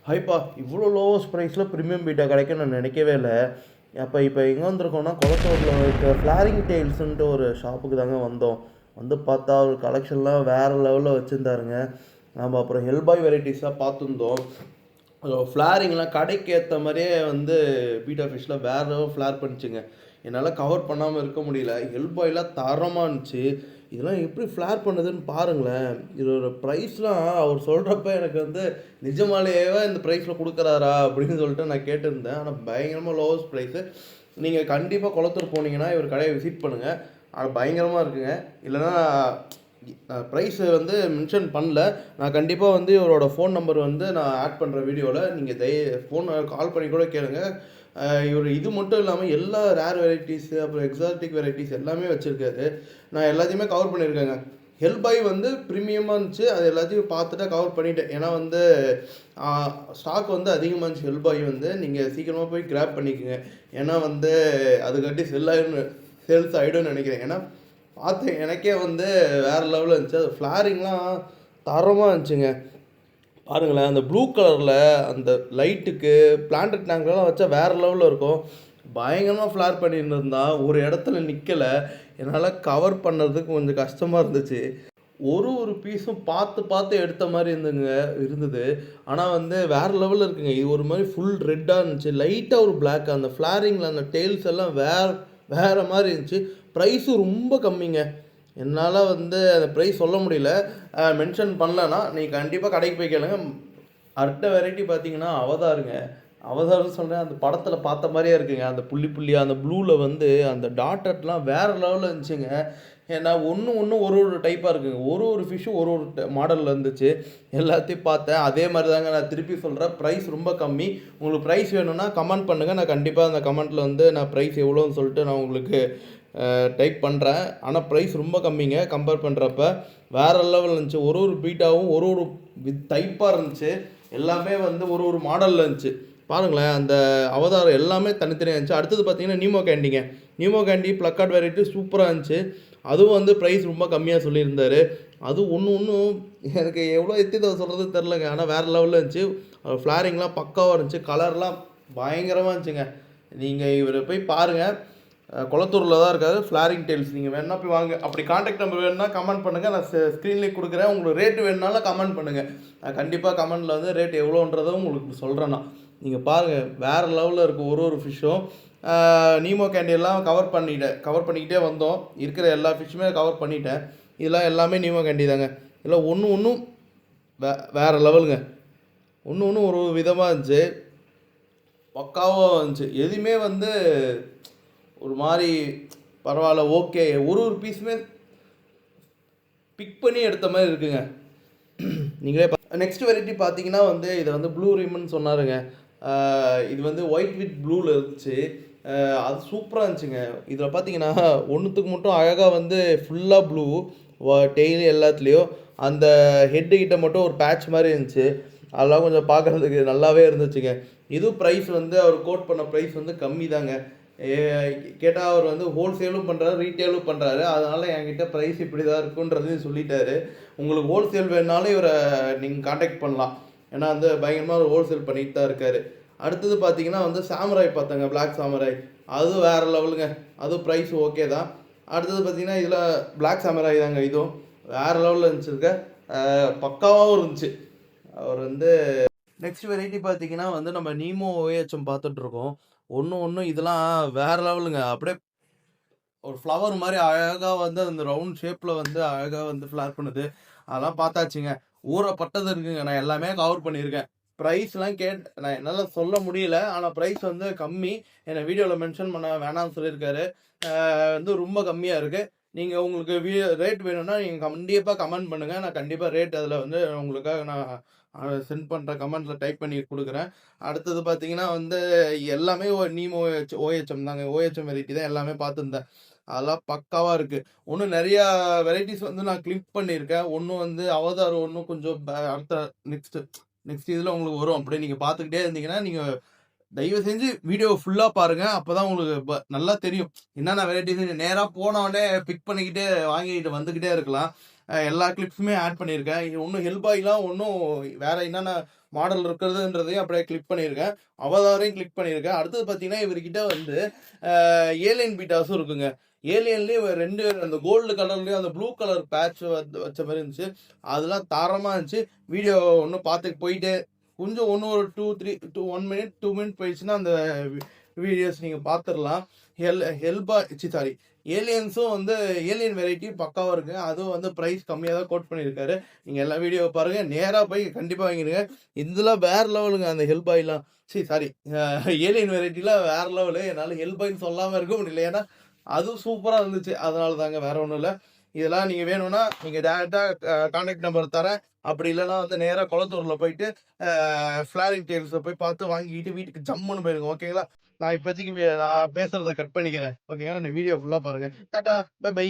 ஹைப்பா இவ்வளோ லோவஸ்ட் ப்ரைஸில் premium beta கிடைக்கும் நான் நினைக்கவே இல்லை. இப்போ எங்கே வந்திருக்கோம்னா குளத்தூரில் இருக்க ஃப்ளாரிங் டெயில்ஸுன்ட்டு ஒரு ஷாப்புக்கு தாங்க வந்தோம். வந்து பார்த்தா ஒரு கலெக்ஷன்லாம் வேறு லெவலில் வச்சுருந்தாருங்க. நம்ம அப்புறம் ஹெல்பாய் வெரைட்டிஸாக பார்த்துருந்தோம். ஃப்ளாரிங்லாம் கடைக்கு ஏற்ற மாதிரியே வந்து பீட்டா ஃபிஷ்ஷில் வேறு லெவல் ஃப்ளார் பண்ணிச்சுங்க. என்னால் கவர் பண்ணாமல் இருக்க முடியல. ஹெல்பாய்லாம் தரமாக இருந்துச்சு. இதெல்லாம் எப்படி ஃப்ளார் பண்ணுதுன்னு பாருங்களேன். இதோட ப்ரைஸ்லாம் அவர் சொல்கிறப்ப எனக்கு வந்து நிஜமாலேயே இந்த ப்ரைஸில் கொடுக்குறாரா அப்படின்னு சொல்லிட்டு நான் கேட்டிருந்தேன். ஆனால் பயங்கரமாக லோவஸ்ட் ப்ரைஸு. நீங்கள் கண்டிப்பாக குளத்தூர் போனீங்கன்னா இவர் கடையை விசிட் பண்ணுங்கள். அது பயங்கரமாக இருக்குங்க. இல்லைன்னா ப்ரைஸு வந்து மென்ஷன் பண்ணல. நான் கண்டிப்பாக வந்து இவரோட ஃபோன் நம்பர் வந்து நான் ஆட் பண்ணுற வீடியோவில் நீங்கள் ஃபோன் கால் பண்ணி கூட கேளுங்க. இவர் இது மட்டும் இல்லாமல் எல்லா ரேர் வெரைட்டிஸு அப்புறம் எக்ஸாட்டிக் வெரைட்டிஸ் எல்லாமே வச்சுருக்காரு. நான் எல்லாத்தையுமே கவர் பண்ணியிருக்கேங்க. ஹெல்பாய் வந்து ப்ரீமியமாக இருந்துச்சு. அது எல்லாத்தையும் பார்த்துட்டு கவர் பண்ணிட்டேன். ஏன்னா வந்து ஸ்டாக் வந்து அதிகமாக இருந்துச்சு. ஹெல்பாய் வந்து நீங்கள் சீக்கிரமாக போய் கிராப் பண்ணிக்கோங்க. ஏன்னா வந்து அதுக்காட்டி சேல்ஸ் ஆகிடும்னு நினைக்கிறேன். ஏன்னா பார்த்தேன் எனக்கே வந்து வேறு லெவலில் இருந்துச்சு. அது ஃப்ளாரிங்லாம் தரமாக இருந்துச்சுங்க. பாருங்களேன், அந்த ப்ளூ கலரில் அந்த லைட்டுக்கு பிளான்ட் டேங்க்லாம் வச்சா வேறு லெவலில் இருக்கும். பயங்கரமாக ஃப்ளார் பண்ணியிருந்தான். ஒரு இடத்துல நிற்கலை. என்னால் கவர் பண்ணுறதுக்கு கொஞ்சம் கஷ்டமாக இருந்துச்சு. ஒரு பீஸும் பார்த்து பார்த்து எடுத்த மாதிரி இருந்தது. ஆனால் வந்து வேறு லெவலில் இருக்குங்க. இது ஒரு மாதிரி ஃபுல் ரெட்டாக இருந்துச்சு. லைட்டாக ஒரு பிளாக் அந்த ஃப்ளாரிங்கில் அந்த டெய்ல்ஸ் எல்லாம் வேறு மாதிரி இருந்துச்சு. ப்ரைஸும் ரொம்ப கம்மிங்க. என்னால் வந்து அந்த ப்ரைஸ் சொல்ல முடியல. மென்ஷன் பண்ணலன்னா நீங்கள் கண்டிப்பாக கடைக்கு போய் கேளுங்க. அடுத்த வெரைட்டி பார்த்தீங்கன்னா அவதாருங்க. அவதார்னு சொல்கிறேன், அந்த படத்தில் பார்த்த மாதிரியே இருக்குங்க. அந்த புள்ளி புள்ளியாக அந்த ப்ளூவில் வந்து அந்த டாட்டட்லாம் வேறு லெவலில் இருந்துச்சுங்க. ஏன்னா ஒன்று ஒரு டைப்பாக இருக்குங்க. ஒரு ஃபிஷ்ஷும் ஒரு மாடலில் இருந்துச்சு. எல்லாத்தையும் பார்த்தேன். அதே மாதிரி தாங்க நான் திருப்பி சொல்கிறேன். ப்ரைஸ் ரொம்ப கம்மி. உங்களுக்கு ப்ரைஸ் வேணும்னா கமெண்ட் பண்ணுங்கள். நான் கண்டிப்பாக அந்த கமெண்ட்டில் வந்து நான் ப்ரைஸ் எவ்வளோன்னு சொல்லிட்டு நான் உங்களுக்கு டைப் பண்ணுறேன். ஆனால் ப்ரைஸ் ரொம்ப கம்மிங்க. கம்பேர் பண்ணுறப்ப வேறு லெவல் இருந்துச்சு. ஒரு பீட்டாவும் ஒரு டைப்பாக இருந்துச்சு. எல்லாமே வந்து ஒரு மாடலில் இருந்துச்சு. பாருங்களேன், அந்த அவதாரம் எல்லாமே தனித்தனியாக இருந்துச்சு. அடுத்தது பார்த்தீங்கன்னா நீமோ கேண்டிங்க. நீமோ கேண்டி ப்ளக்கார்ட் வெரைட்டி சூப்பராக இருந்துச்சு. அதுவும் வந்து ப்ரைஸ் ரொம்ப கம்மியாக சொல்லியிருந்தார். அது ஒன்றும் எனக்கு எவ்வளோ சொல்கிறது தெரிலங்க. ஆனால் வேறு லெவலில் இருந்துச்சு. ஃப்ளாரிங்லாம் பக்காவாக இருந்துச்சு. கலர்லாம் பயங்கரமாக இருந்துச்சுங்க. நீங்கள் இவரை போய் பாருங்கள். குளத்தூரில் தான் இருக்காது ஃப்ளாரிங் டெயில்ஸ். நீங்கள் வேணால் போய் வாங்க. அப்படி காண்டாக்ட் நம்பர் வேணுன்னா கமெண்ட் பண்ணுங்கள். நான் ஸ்க்ரீன்லேயே கொடுக்குறேன். உங்களுக்கு ரேட்டு வேணுனாலும் கமெண்ட் பண்ணுங்கள். நான் கண்டிப்பாக கமெண்ட்டில் வந்து ரேட் எவ்வளோன்றதும் உங்களுக்கு சொல்கிறேன். நான் நீங்கள் பாருங்கள், வேறு லெவலில் இருக்கும் ஒரு ஃபிஷ்ஷும். நீமோ கேண்டியெல்லாம் கவர் பண்ணிக்கிட்டே வந்தோம். இருக்கிற எல்லா ஃபிஷ்ஷுமே கவர் பண்ணிட்டேன். இதெல்லாம் எல்லாமே நீமோ கேண்டி தாங்க. இதெல்லாம் ஒன்றும் வேறு லெவலுங்க. ஒன்று ஒரு விதமாக இருந்துச்சு. பக்காவாக இருந்துச்சு. எதுவுமே வந்து ஒரு மாதிரி பரவாயில்ல, ஓகே. ஒரு பீஸுமே பிக் பண்ணி எடுத்த மாதிரி இருக்குங்க. நீங்களே நெக்ஸ்ட் வெரைட்டி பார்த்தீங்கன்னா வந்து இதை வந்து ப்ளூ ரிமன் சொன்னாருங்க. இது வந்து ஒயிட் வித் ப்ளூவில் இருந்துச்சு. அது சூப்பராக இருந்துச்சுங்க. இதில் பார்த்தீங்கன்னா ஒன்றுத்துக்கு மட்டும் அழகாக வந்து ஃபுல்லாக ப்ளூ டெய்லி எல்லாத்துலேயும் அந்த ஹெட்டுக்கிட்ட மட்டும் ஒரு பேட்ச் மாதிரி இருந்துச்சு. அதெல்லாம் கொஞ்சம் பார்க்குறதுக்கு நல்லாவே இருந்துச்சுங்க. இதுவும் ப்ரைஸ் வந்து அவர் கோட் பண்ண ப்ரைஸ் வந்து கம்மி தாங்க. கேட்டால் அவர் வந்து ஹோல்சேலும் பண்ணுறாரு, ரீட்டெயிலும் பண்ணுறாரு. அதனால் என்கிட்ட ப்ரைஸ் இப்படி தான் இருக்குன்றதையும் சொல்லிட்டாரு. உங்களுக்கு ஹோல்சேல் வேணுனாலும் இவரை நீங்கள் காண்டாக்ட் பண்ணலாம். ஏன்னா வந்து பயங்கரமாக ஒரு ஹோல்சேல் பண்ணிட்டு தான் இருக்கார். அடுத்தது பார்த்தீங்கன்னா வந்து சாமுராய் பார்த்தாங்க, பிளாக் சாமுராய். அதுவும் வேறு லெவலுங்க. அதுவும் ப்ரைஸ் ஓகே தான். அடுத்தது பார்த்தீங்கன்னா இதில் பிளாக் சாமுராய் தாங்க. இதுவும் வேறு லெவலில் இருந்துச்சுருக்க, பக்காவாகவும் இருந்துச்சு. அவர் வந்து நெக்ஸ்ட் வெரைட்டி பார்த்தீங்கன்னா வந்து நம்ம நீமோ ஓஹெச்எம் பார்த்துட்ருக்கோம். ஒன்று இதெல்லாம் வேறு லெவலுங்க. அப்படியே ஒரு ஃப்ளவர் மாதிரி அழகாக வந்து அந்த ரவுண்ட் ஷேப்பில் வந்து அழகாக வந்து ஃப்ளார் பண்ணுது. அதெல்லாம் பார்த்தாச்சுங்க. ஊறப்பட்டது இருக்குங்க. நான் எல்லாமே கவர் பண்ணியிருக்கேன். ப்ரைஸ்லாம் நான் என்னால் சொல்ல முடியல. ஆனால் ப்ரைஸ் வந்து கம்மி. என்னை வீடியோவில் மென்ஷன் பண்ண வேணாம்னு சொல்லியிருக்காரு. வந்து ரொம்ப கம்மியாக இருக்குது. நீங்கள் உங்களுக்கு ரேட் வேணும்னா நீங்கள் கண்டிப்பாக கமெண்ட் பண்ணுங்கள். நான் கண்டிப்பாக ரேட் அதில் வந்து உங்களுக்காக நான் சென்ட் பண்ணுற கமெண்ட்டில் டைப் பண்ணி கொடுக்குறேன். அடுத்தது பார்த்தீங்கன்னா வந்து எல்லாமே நீமோ ஓஹெச்எம் தாங்க. ஓஹெச்எம் வெரைட்டி தான் எல்லாமே பார்த்துருந்தேன். அதெல்லாம் பக்காவாக இருக்குது. இன்னும் நிறையா வெரைட்டிஸ் வந்து நான் கிளிக் பண்ணியிருக்கேன். ஒன்றும் வந்து அவதார் ஒன்றும் கொஞ்சம் அடுத்த நெக்ஸ்ட் இதில் உங்களுக்கு வரும். அப்படியே நீங்கள் பார்த்துக்கிட்டே இருந்தீங்கன்னா நீங்கள் தயவு செஞ்சு வீடியோ ஃபுல்லாக பாருங்கள். அப்போ தான் உங்களுக்கு நல்லா தெரியும் என்னென்ன வெரைட்டிஸ். நேராக போனவொடனே பிக் பண்ணிக்கிட்டே வாங்கிட்டு வந்துக்கிட்டே இருக்கலாம். எல்லா கிளிப்ஸுமே ஆட் பண்ணியிருக்கேன். இன்னும் ஹெல்பாய்லாம் ஒன்றும் வேறு என்னென்ன மாடல் இருக்கிறதுன்றதையும் அப்படியே கிளிக் பண்ணியிருக்கேன். அவதாரையும் கிளிக் பண்ணியிருக்கேன். அடுத்தது பார்த்தீங்கன்னா, இவர்கிட்ட வந்து ஏலியன் பீட்டாஸும் இருக்குங்க. ஏலியன்லேயே 2 அந்த கோல்டு கலர்லயும் அந்த ப்ளூ கலர் பேட்ச் வச்ச மாரி இருந்துச்சு. அதெல்லாம் தரமா இருந்துச்சு. வீடியோ இன்னும் பார்த்துட்டு போயிட்டே கொஞ்சம் இன்னும் ஒரு 1 மினிட் 2 மினிட் போயிடுச்சுன்னா அந்த வீடியோஸ் நீங்க பார்த்துடலாம். சாரி ஏலியன்ஸும் வந்து ஏலியன் வெரைட்டி பக்காவா இருக்கு. அதுவும் வந்து பிரைஸ் கம்மியா தான் கோட் பண்ணியிருக்காரு. நீங்க எல்லா வீடியோவை பாருங்க. நேரா போய் கண்டிப்பா வாங்கிடுங்க. இதெல்லாம் வேற லெவலுங்க அந்த ஹெல்பாய்லாம். சாரி ஏலியன் வெரைட்டிலாம் வேற லெவலு. என்னால ஹெல்பாய்ன்னு சொல்லாம இருக்க முடியல. ஏன்னா அதுவும் சூப்பரா இருந்துச்சு. அதனால தாங்க, வேற ஒண்ணும் இல்ல. இதெல்லாம் நீங்க வேணும்னா நீங்க டைரக்ட்டா கான்டாக்ட் நம்பர் தரேன். அப்படி இல்லன்னா வந்து நேரா குளத்தூர்ல போயிட்டு ஃபிளாரிங் டெய்ல்ஸ போய் பார்த்து வாங்கிட்டு வீட்டுக்கு ஜம்முன்னு போயிருங்க. ஓகேங்களா? நான் இப்போதைக்கு நான் பேசுறத கட் பண்ணிக்கிறேன். ஓகேங்களா? இந்த வீடியோ ஃபுல்லா பாருங்க. டாடா. Bye by.